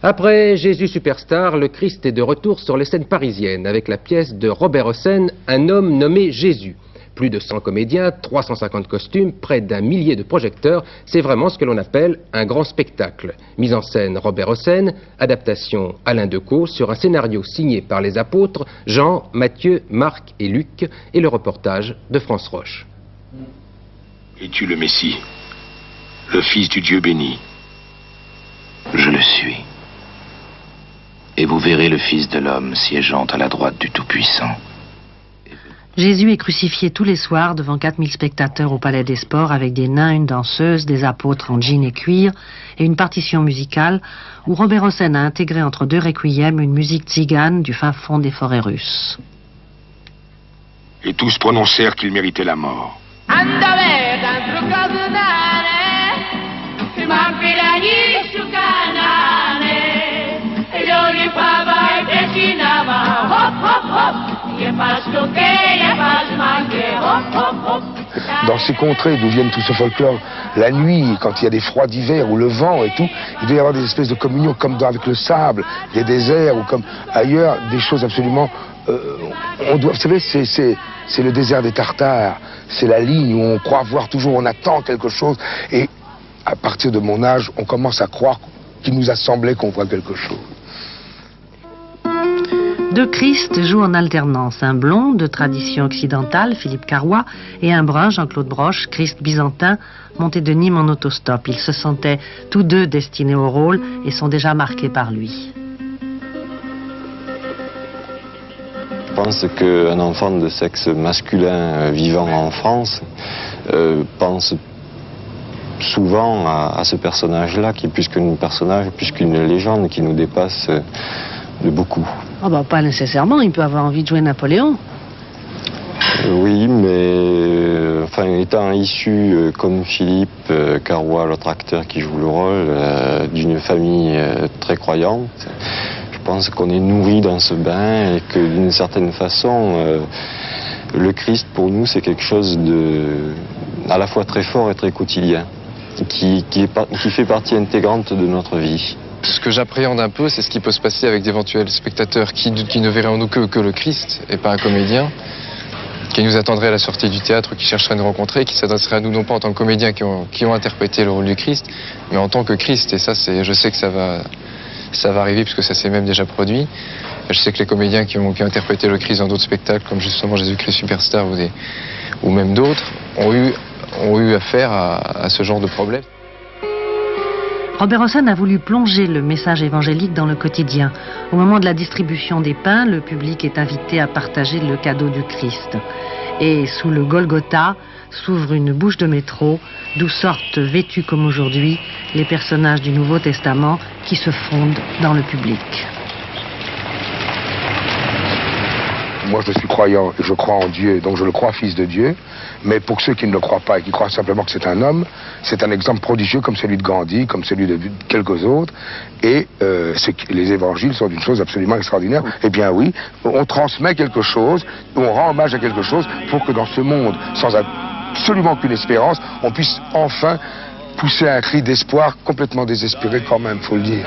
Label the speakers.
Speaker 1: Après Jésus Superstar, le Christ est de retour sur les scènes parisiennes avec la pièce de Robert Hossein, Un homme nommé Jésus. Plus de 100 comédiens, 350 costumes, près d'1 millier de projecteurs, c'est vraiment ce que l'on appelle un grand spectacle. Mise en scène Robert Hossein, adaptation Alain Decaux sur un scénario signé par les apôtres Jean, Matthieu, Marc et Luc et le reportage de France Roche.
Speaker 2: Es-tu le Messie, le Fils du Dieu béni?
Speaker 3: Je le suis. Et vous verrez le Fils de l'homme siégeant à la droite du Tout-Puissant.
Speaker 4: Jésus est crucifié tous les soirs devant 4000 spectateurs au Palais des Sports avec des nains, une danseuse, des apôtres en jean et cuir et une partition musicale où Robert Hossein a intégré entre deux requiems une musique tzigane du fin fond des forêts russes.
Speaker 2: Et tous prononcèrent qu'il méritait la mort.
Speaker 5: Dans ces contrées d'où viennent tout ce folklore, la nuit, quand il y a des froids d'hiver ou le vent et tout, il doit y avoir des espèces de communion comme avec le sable, les déserts ou comme ailleurs, des choses absolument... vous savez, c'est le désert des Tartares, c'est la ligne où on croit voir toujours, on attend quelque chose. Et à partir de mon âge, on commence à croire qu'il nous a semblé qu'on voit quelque chose.
Speaker 4: Deux Christ jouent en alternance, un blond de tradition occidentale, Philippe Carrois, et un brun, Jean-Claude Broche, Christ byzantin, monté de Nîmes en autostop. Ils se sentaient tous deux destinés au rôle et sont déjà marqués par lui.
Speaker 6: Je pense qu'un enfant de sexe masculin vivant en France pense souvent à ce personnage-là, qui est plus qu'un personnage, plus qu'une légende, qui nous dépasse de beaucoup.
Speaker 4: Oh bah, pas nécessairement, il peut avoir envie de jouer Napoléon.
Speaker 6: Oui, mais enfin, étant issu, comme Philippe Carrois, l'autre acteur qui joue le rôle, d'une famille très croyante, je pense qu'on est nourri dans ce bain et que d'une certaine façon, le Christ pour nous c'est quelque chose de à la fois très fort et très quotidien, qui fait partie intégrante de notre vie.
Speaker 7: Ce que j'appréhende un peu, c'est ce qui peut se passer avec d'éventuels spectateurs qui ne verraient en nous que le Christ et pas un comédien, qui nous attendraient à la sortie du théâtre, qui chercheraient à nous rencontrer, qui s'adresseraient à nous non pas en tant que comédiens qui ont interprété le rôle du Christ, mais en tant que Christ. Et ça, je sais que ça va arriver puisque ça s'est même déjà produit. Je sais que les comédiens qui ont interprété le Christ dans d'autres spectacles, comme justement Jésus-Christ Superstar ou même d'autres, ont eu affaire à ce genre de problème.
Speaker 4: Robert Hossein a voulu plonger le message évangélique dans le quotidien. Au moment de la distribution des pains, le public est invité à partager le cadeau du Christ. Et sous le Golgotha s'ouvre une bouche de métro, d'où sortent, vêtus comme aujourd'hui, les personnages du Nouveau Testament qui se fondent dans le public.
Speaker 5: Moi, je suis croyant et je crois en Dieu, donc je le crois fils de Dieu. Mais pour ceux qui ne le croient pas et qui croient simplement que c'est un homme, c'est un exemple prodigieux comme celui de Gandhi, comme celui de quelques autres. Et les évangiles sont une chose absolument extraordinaire. Eh bien oui, on transmet quelque chose, on rend hommage à quelque chose pour que dans ce monde, sans absolument aucune espérance, on puisse enfin pousser un cri d'espoir complètement désespéré quand même, faut le dire.